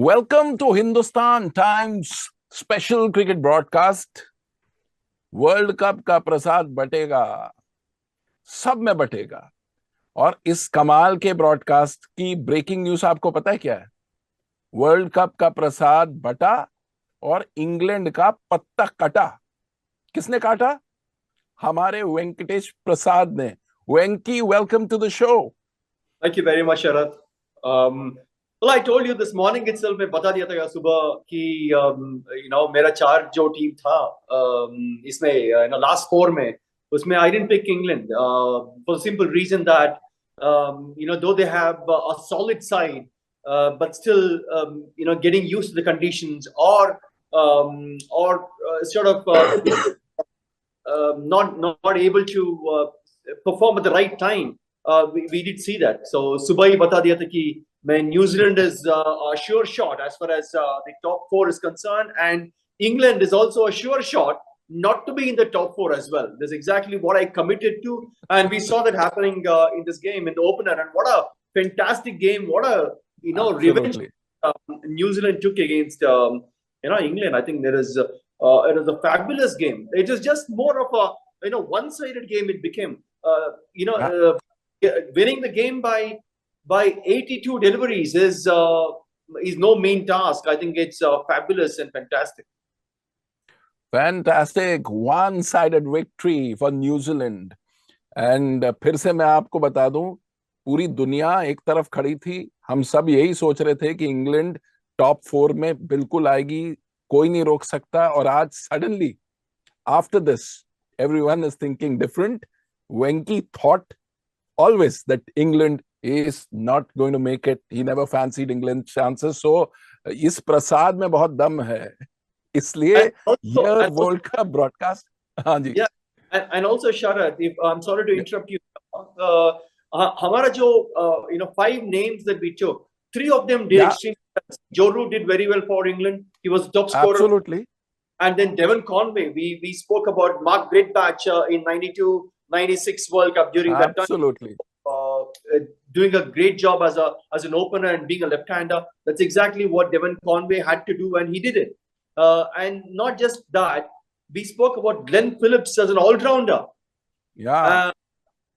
Welcome to Hindustan Times special cricket broadcast. World cup का प्रसाद बटेगा, सब में बटेगा। और इस कमाल के ब्रॉडकास्ट की ब्रेकिंग न्यूज आपको पता है क्या है? वर्ल्ड कप का प्रसाद बटा और इंग्लैंड का पत्ता कटा। किसने काटा? हमारे वेंकटेश प्रसाद ने। Venky, welcome to the show. Thank you very much, Sharat. Well, I told you this morning itself. मैं बता दिया था सुबह कि मेरा चार जो टीम था इसमें last four में उसमें I didn't pick England for the simple reason that though they have a solid side, but still getting used to the conditions or sort of not able to perform at the right time. We did see that. So सुबह ही बता दिया था कि New Zealand is a sure shot as far as the top four is concerned, and England is also a sure shot not to be in the top four as well. That's exactly what I committed to, and we saw that happening in this game in the opener. And what a fantastic game! What a revenge New Zealand took against England. I think it is a fabulous game. It is just more of a one-sided game. It became winning the game by 82 deliveries is no mean task. I think it's fabulous and fantastic. Fantastic one-sided victory for New Zealand. And फिर से मैं आपको बता दूं, पूरी दुनिया एक तरफ खड़ी थी। हम सब यही सोच रहे थे कि इंग्लैंड टॉप फोर में बिल्कुल आएगी, कोई नहीं रोक सकता। और आज suddenly after this everyone is thinking different. Venky thought always that England is not going to make it. He never fancied England's chances. So इस प्रसाद में बहुत दम है, इसलिए ये वर्ल्ड कप ब्रॉडकास्ट। हाँ जी। Yeah, and also Sharat, if I'm sorry to interrupt you, हमारा जो five names that we took, three of them did extremely well. Joe Root did very well for England. He was the top scorer. Absolutely. And then Devon Conway, we spoke about Mark Greatbatch in 92-96 World Cup during that time. Absolutely. Doing a great job as an opener and being a left-hander. That's exactly what Devon Conway had to do, and he did it. And not just that, we spoke about Glenn Phillips as an all-rounder. Yeah.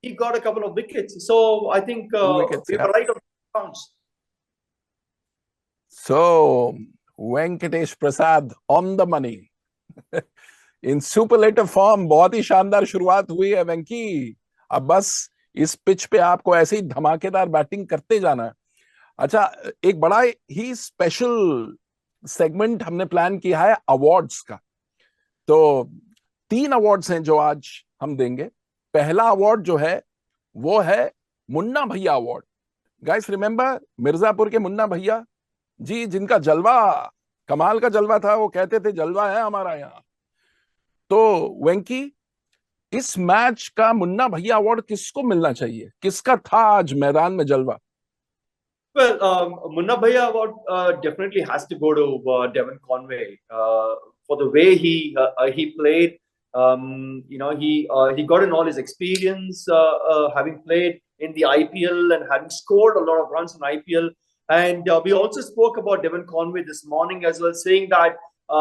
He got a couple of wickets. So I think wickets, we were right on the counts. So Venkatesh Prasad on the money. In superlative form. बहुत ही शानदार शुरुआत हुई है वेंकी। अब बस इस pitch पे आपको ऐसे ही धमाकेदार बैटिंग करते जाना है। अच्छा, एक बड़ा ही स्पेशल सेगमेंट हमने प्लान किया है अवार्ड्स का। तो 3 अवार्ड्स हैं जो आज हम देंगे। पहला अवार्ड जो है वो है मुन्ना भैया अवार्ड। गाइस रिमेंबर मिर्जापुर के मुन्ना भैया जी, जिनका जलवा, कमाल का जलवा था। वो कहते थे जलवा है हमारा यहाँ। तो वेंकी, इस मैच का मुन्ना भैया अवार्ड किसको मिलना चाहिए? किसका था आज मैदान में जलवा? Well, Munna Bhaiya award definitely has to go to Devon Conway for the way he played. He got in all his experience having played in the IPL and having scored a lot of runs in IPL. And we also spoke about Devon Conway this morning as well, saying that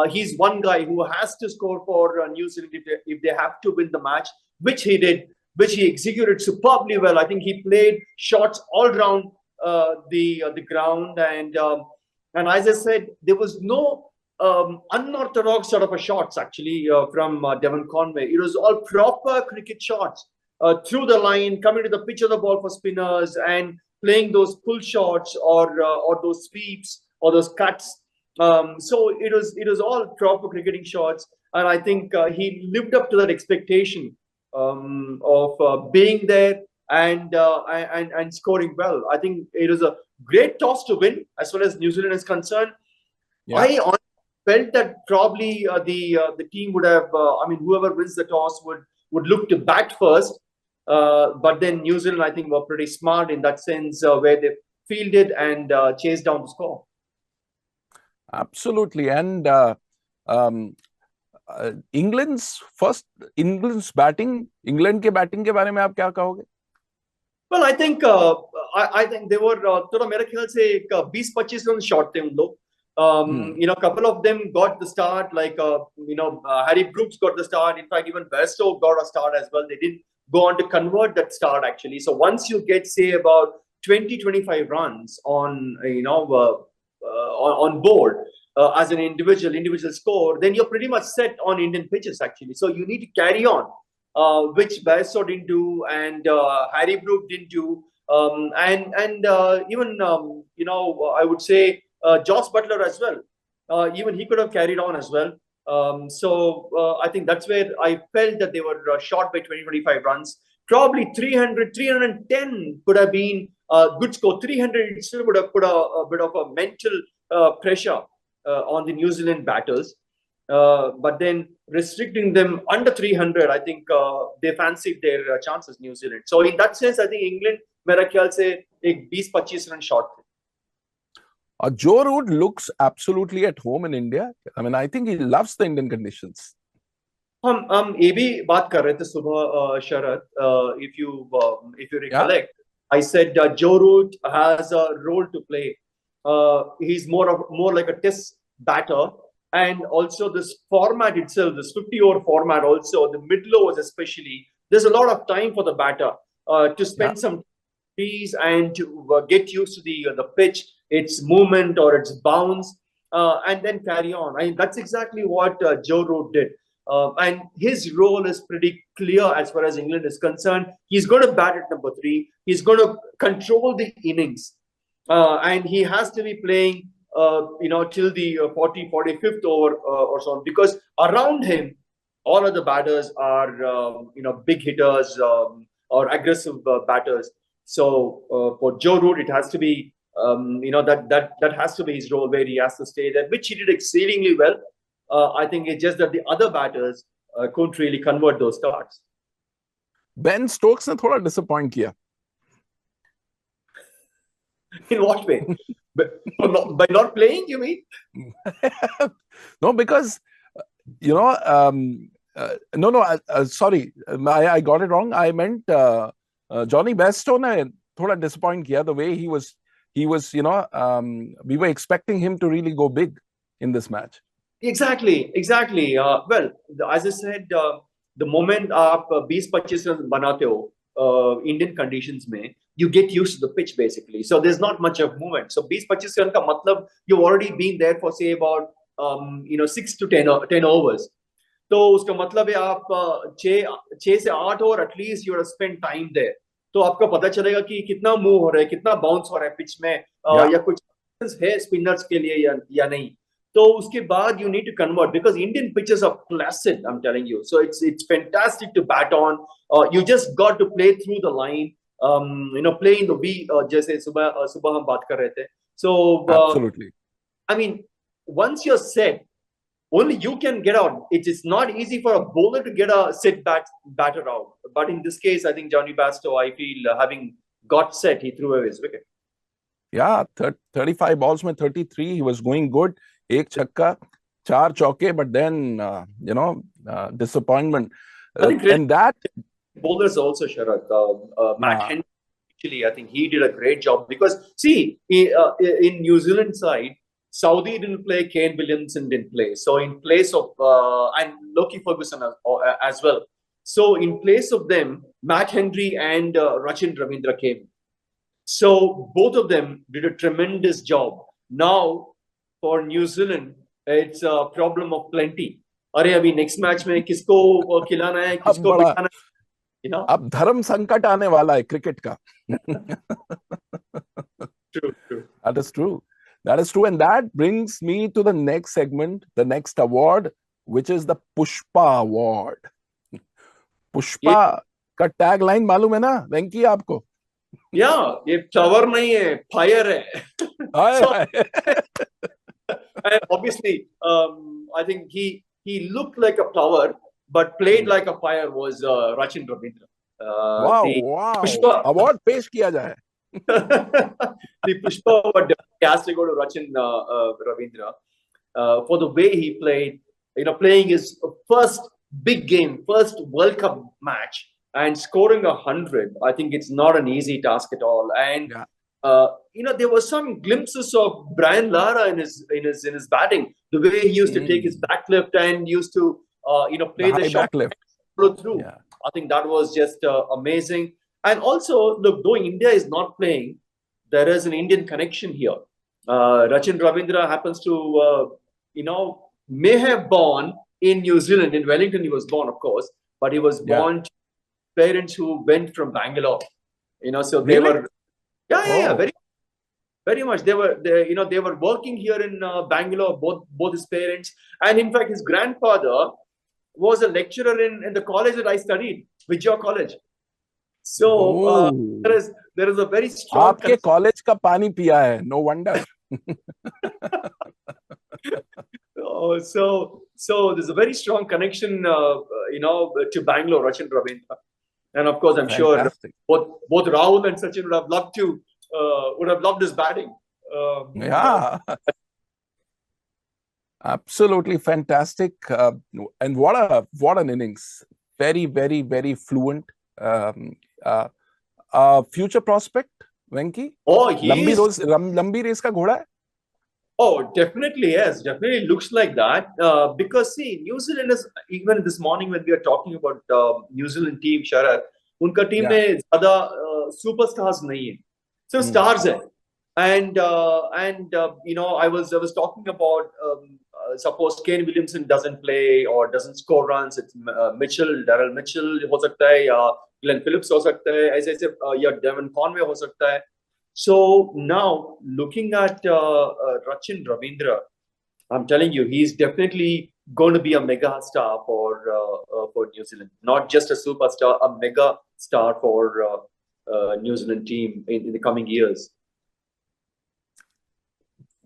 he's one guy who has to score for New Zealand if they have to win the match, which he did, which he executed superbly well. I think he played shots all around the ground, and as I said, there was no unorthodox sort of a shots actually from Devon Conway. It was all proper cricket shots through the line, coming to the pitch of the ball for spinners and playing those pull shots or those sweeps or those cuts. So it was all proper cricketing shots, and I think he lived up to that expectation of being there and scoring well. I think it was a great toss to win as far as New Zealand is concerned. Yeah. I honestly felt that probably the team would have, whoever wins the toss would look to bat first. But then New Zealand, I think, were pretty smart in that sense, where they fielded and chased down the score. Absolutely. And England's batting, England के batting के बारे में आप क्या कहोगे? Well, I think they were थोड़ा मेरे ख्याल से 20-25 रन शॉट थे उन लोग. A couple of them got the start, like Harry Brooks got the start. In fact, even Bairstow got a start as well. They didn't go on to convert that start actually. So once you get say about 20-25 runs on on board as an individual score, then you're pretty much set on Indian pitches actually. So you need to carry on, which Bairstow didn't do, and Harry Brook didn't do, even I would say Joss Butler as well. Even he could have carried on as well. I think that's where I felt that they were short by 20-25 runs. Probably 300, 310 could have been a good score. 300 still would have put a bit of a mental pressure on the New Zealand batters. But then restricting them under 300, I think they fancied their chances, New Zealand. So in that sense, I think England, मेरा ख्याल से एक 20-25 run short थे. Joe Root looks absolutely at home in India. I mean, I think he loves the Indian conditions. हम ये भी बात कर रहे थे सुबह शरद. If you recollect, I said Joe Root has a role to play. He's more like a test batter, and also this format itself, this 50-over format, also the middle overs especially. There's a lot of time for the batter to spend some trees and to get used to the pitch, its movement or its bounce, and then carry on. I mean, that's exactly what Joe Root did. And his role is pretty clear as far as England is concerned. He's going to bat at number 3. He's going to control the innings. And he has to be playing, till the 45th over or so, because around him, all of the batters are, big hitters or aggressive batters. So for Joe Root, it has to be, that has to be his role, where he has to stay there, which he did exceedingly well. I think it's just that the other batters couldn't really convert those starts. Ben Stokes ने थोड़ा disappoint किया. In what way? By not playing, you mean? No, because sorry, I got it wrong. I meant Johnny Bairstow ने थोड़ा disappoint किया. The way he was, we were expecting him to really go big in this match. Exactly. Well, as I said, the moment आप 20-25 run बनाते हो Indian conditions में, you get used to the pitch basically. So there's not much of movement. So 20-25 run का मतलब you've already been there for say about 6 to 10 overs. तो उसका मतलब है आप 6 से 8 over at least you have spent time there. तो आपको पता चलेगा कि कितना मूव हो रहा है, कितना बाउंस हो रहा है पिच में, या कुछ है स्पिनर्स के लिए या नहीं. So उसके बाद you need to convert, because Indian pitches are placid, I'm telling you. So it's fantastic to bat on. You just got to play through the line. Play in the V, जैसे सुबह हम बात कर रहे थे. So absolutely. I mean, once you're set, only you can get out. It is not easy for a bowler to get a set batter out. But in this case, I think Johnny Bairstow, I feel, having got set, he threw away his wicket. Yeah, 35 balls में 33, he was going good. एक छक्का, 4 चौके, but then disappointment. And that bowlers also, Sharad, Matt Henry, actually, I think he did a great job, because see, in New Zealand side, Saudi didn't play, Kane Williamson didn't play. So in place of and Loki Ferguson as well. So in place of them, Matt Henry and Rachin Ravindra came. So both of them did a tremendous job. Now for New Zealand, it's a problem of plenty. अरे अभी next match में किसको खिलाना है, किसको बिठाना है, अब धर्म संकट आने वाला है क्रिकेट का. True. That is true, and that brings me to the next segment, the next award, which is the Pushpa Award. Pushpa का tagline मालूम है ना, वेंकी आपको? Yeah, ये flower नहीं है, fire है. And obviously, I think he looked like a flower, but played like a fire was Rachin Ravindra. Wow. Pushpa award पेश किया जाए. The Pushpa award has to go to Rachin Ravindra for the way he played. Playing his first big game, first World Cup match, and scoring 100. I think it's not an easy task at all. And there were some glimpses of Brian Lara in his batting. The way he used to take his back lift and used to The play the high shot back lift. follow through. Yeah. I think that was just amazing. And also, look, though India is not playing, there is an Indian connection here. Rachin Ravindra happens to, may have born in New Zealand. In Wellington, he was born, of course, but he was Yeah. born to parents who went from Bangalore. So they Really? were, yeah, Oh. very, very much. They were working here in Bangalore, both his parents, and in fact, his grandfather was a lecturer in the college that I studied, Vijaya College. So Oh. there is a very strong आपके college का पानी पिया है, no wonder. So there's a very strong connection, to Bangalore, Rachin Ravindra, and of course, I'm Fantastic. sure both Rahul and Sachin would have loved his batting. Yeah. Absolutely fantastic. And what an innings. Very, very, very fluent. Future prospect, Venky? Oh, लंबी race का घोड़ा है? Oh, definitely, yes. Definitely looks like that. Because see, New Zealand is, even this morning when we are talking about New Zealand team, Sharad, उनका team में ज़्यादा superstars नहीं है. So stars है. And I was talking about suppose Kane Williamson doesn't play or doesn't score runs, it's Daryl Mitchell हो सकता है या Glenn Phillips हो सकता है, ऐसे या Devon Conway हो सकता है. So now looking at Rachin Ravindra, I'm telling you, he's definitely going to be a mega star for New Zealand. Not just a superstar, a mega star for New Zealand team in the coming years.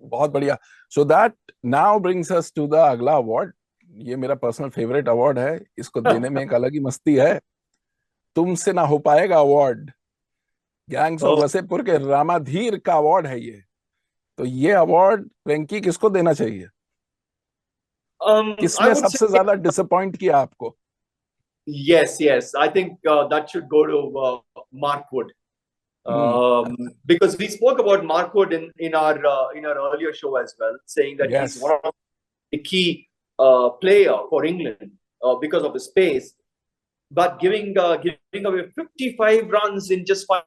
बहुत बढ़िया. So that now brings us to the अगला award. ये मेरा personal favorite award है. इसको देने में एक अलग ही मस्ती है. तुमसे ना हो पाएगा award. गैंग्स ऑफ वसेपुर के रामाधीर का अवार्ड है ये. तो ये अवार्ड वेंकी किसको देना चाहिए? किसने सबसे ज्यादा डिसअपॉइंट किया आपको? Yes. I think that should go to Mark Wood. Because we spoke about Mark Wood in our earlier show as well, saying that he's one of the key player for England because of his pace, but giving away 55 runs in just 5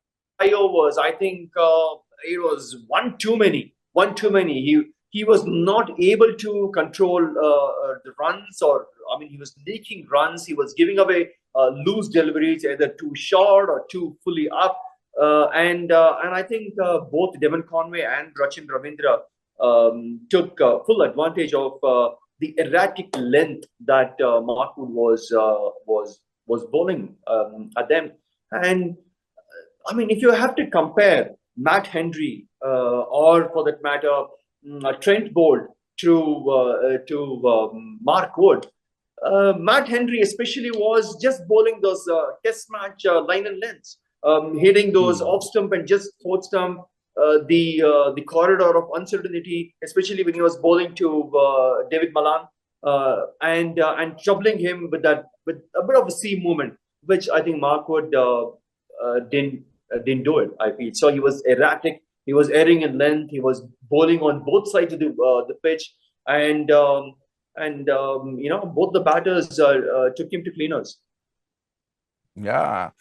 overs, I think it was one too many. He was not able to control the runs, or he was leaking runs. He was giving away loose deliveries, either too short or too fully up. And I think both Devon Conway and Rachin Ravindra took full advantage of the erratic length that Mark Wood was bowling at them. And if you have to compare Matt Henry or, for that matter, Trent Boult to Mark Wood, Matt Henry especially was just bowling those test match line and lengths. Hitting those off stump and just fourth stump, the corridor of uncertainty, especially when he was bowling to David Malan, and troubling him with a bit of a seam movement, which I think Mark Wood didn't do it. I feel so. He was erratic. He was erring in length. He was bowling on both sides of the pitch, and both the batters took him to cleaners. Yeah.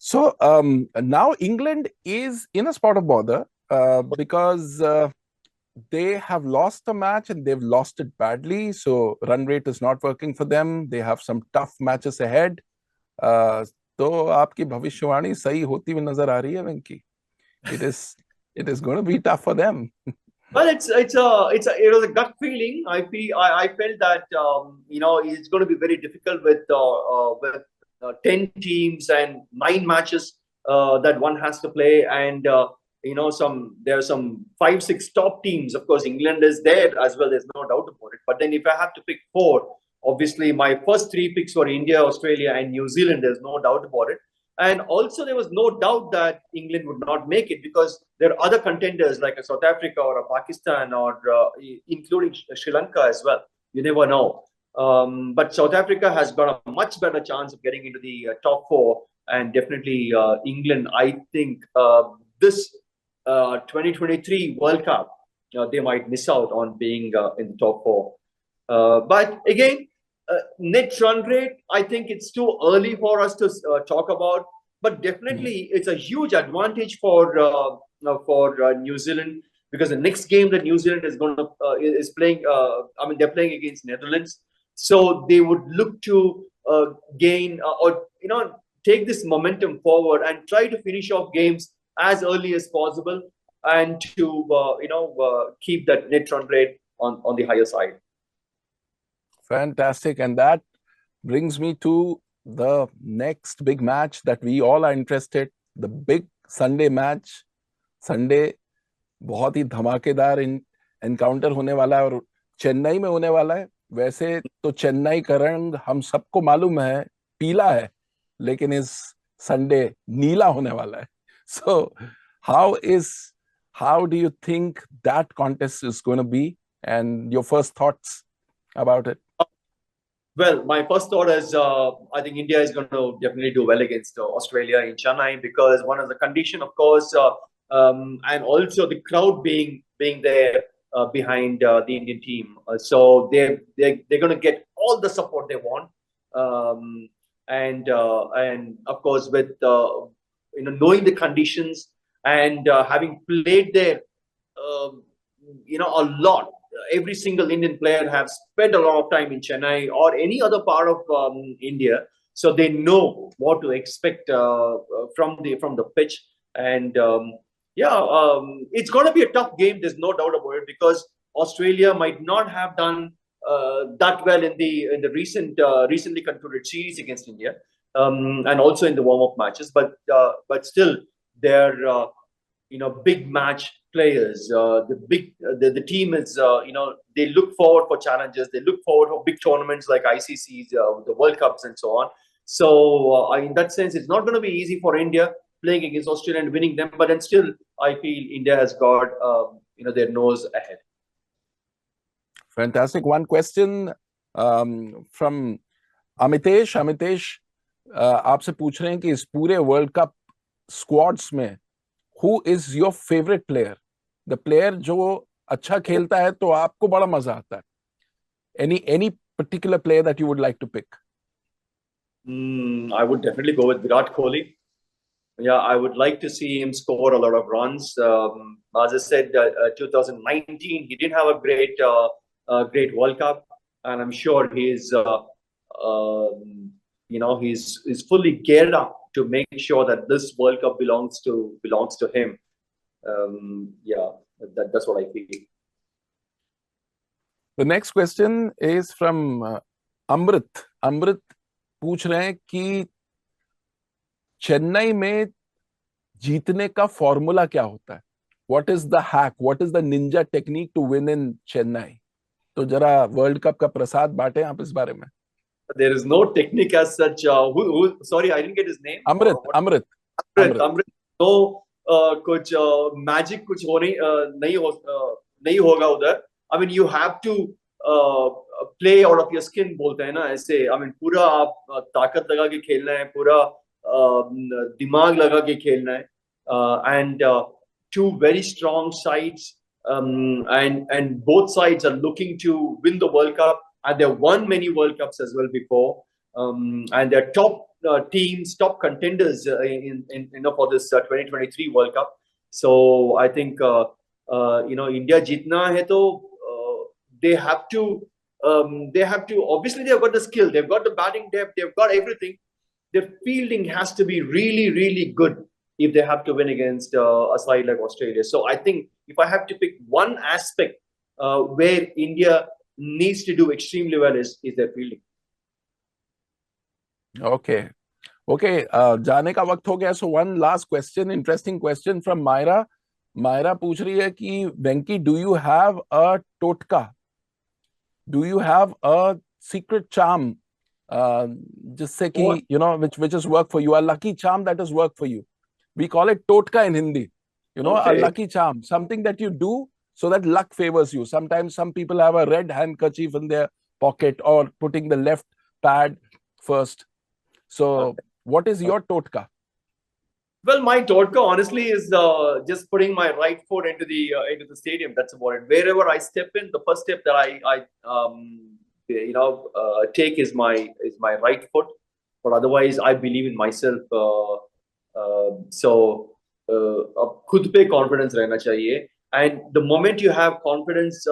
So now England is in a spot of bother because they have lost the match and they've lost it badly. So run rate is not working for them. They have some tough matches ahead. तो आपकी भविष्यवाणी सही होती हुई नजर आ रही है वेंकी? It is going to be tough for them. Well, it was a gut feeling. I felt that it's going to be very difficult with 10 teams and 9 matches that one has to play, and there are some 5-6 top teams. Of course, England is there as well. There's no doubt about it. But then, if I have to pick 4, obviously my first 3 picks were India, Australia, and New Zealand. There's no doubt about it. And also, there was no doubt that England would not make it because there are other contenders like a South Africa or a Pakistan or including Sri Lanka as well. You never know. But South Africa has got a much better chance of getting into the top 4, and definitely England. I think this 2023 World Cup, they might miss out on being in the top four. But again, net run rate, I think it's too early for us to talk about. But definitely, it's a huge advantage for New Zealand, because the next game that New Zealand is going to is playing. I mean, they're playing against Netherlands, so they would look to gain or take this momentum forward and try to finish off games as early as possible, and to keep that net run rate on the higher side. Fantastic. And that brings me to the next big match that we all are interested, the big Sunday match. Sunday बहुत ही धमाकेदार encounter होने वाला है और चेन्नई में होने वाला है. वैसे तो चेन्नई का रंग हम सबको मालूम है, पीला है, लेकिन इस संडे नीला होने वाला है. So how do you think that contest is going to be, and your first thoughts about it? Well, my first thought is I think India is going to definitely do well against Australia in Chennai, because one of the condition, of course, and also the crowd being there behind the Indian team. So they're going to get all the support they want, and of course with knowing the conditions and having played there, a lot. Every single Indian player have spent a lot of time in Chennai or any other part of India, so they know what to expect from the pitch. And it's going to be a tough game. There's no doubt about it, because Australia might not have done that well in the recently concluded series against India, and also in the warm-up matches. But still, they're big match players. The team is they look forward for challenges. They look forward for big tournaments like ICCs, the World Cups, and so on. So in that sense, it's not going to be easy for India playing against Australia and winning them. But then still, I feel India has got their nose ahead. Fantastic. One question from Amitesh. Amitesh, आपसे पूछ रहे हैं कि इस पूरे world cup squads में who is your favorite player? The player जो अच्छा खेलता है तो आपको बड़ा मजा आता है. Any particular player that you would like to pick? I would definitely go with Virat Kohli. Yeah, I would like to see him score a lot of runs. As I said, 2019 he didn't have a great World Cup, and I'm sure he's he's fully geared up to make sure that this World Cup belongs to him. That's what I feel. The next question is from Amrit. Amrit पूछ रहे हैं कि चेन्नई में जीतने का formula क्या होता है? What is the hack? What is the ninja technique to win in Chennai? तो जरा वर्ल्ड कप का प्रसाद बांटे आप इस बारे में. There is no technique as such. Sorry, I didn't get his name. Amrit. No, कुछ magic कुछ नहीं होगा उधर. I mean, you have to play out of your skin, बोलते हैं ना ऐसे. I mean, पूरा आप ताकत लगा के खेलना है, पूरा दिमाग लगा के खेलना है. And two very strong sides, and both sides are looking to win the World Cup. And they've won many World Cups as well before, and they're top teams, top contenders in for this 2023 World Cup. So I think India जीतना है तो they have to obviously they've got the skill, they've got the batting depth, they've got everything. Their fielding has to be really, really good if they have to win against a side like Australia. So I think if I have to pick one aspect where India needs to do extremely well is their fielding. Okay. जाने का वक्त हो गया. So one last question, interesting question from Myra. Myra पूछ रही है कि Venky, do you have a totka? Do you have a secret charm जिससे कि which has worked for you, a lucky charm that has worked for you? We call it totka in Hindi. A lucky charm, something that you do so that luck favors you. Sometimes some people have a red handkerchief in their pocket or putting the left pad first. So what is your totka? Well, my Totka honestly is just putting my right foot into the stadium. That's about it. Wherever I step in, the first step that I take is my right foot. But otherwise, I believe in myself. So खुद पे confidence रहना चाहिए. And the moment you have confidence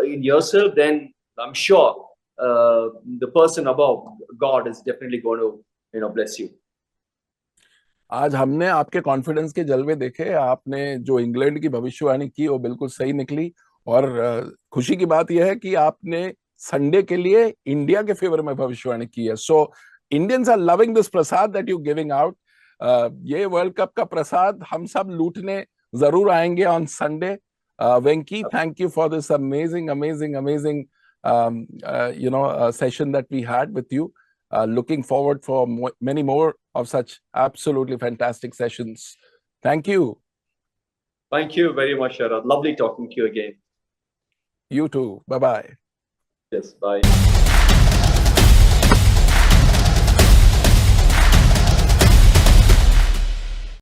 in yourself, then I'm sure the person above, God, is definitely going to bless you. आज हमने आपके confidence के जलवे देखे। आपने जो इंग्लैंड की भविष्यवाणी की वो बिल्कुल सही निकली। और खुशी की बात यह है कि आपने संडे के लिए इंडिया के फेवर में भविष्यवाणी की है। So Indians are loving this prasad that you giving out. ये वर्ल्ड कप का प्रसाद हम सब लूटने जरूर आएंगे on Sunday. Venky, thank you for this amazing amazing amazing session that we had with you. Looking forward for many more of such absolutely fantastic sessions. Thank you. Thank you very much, Sharad. Lovely talking to you again. You too. Bye-bye. Yes, bye.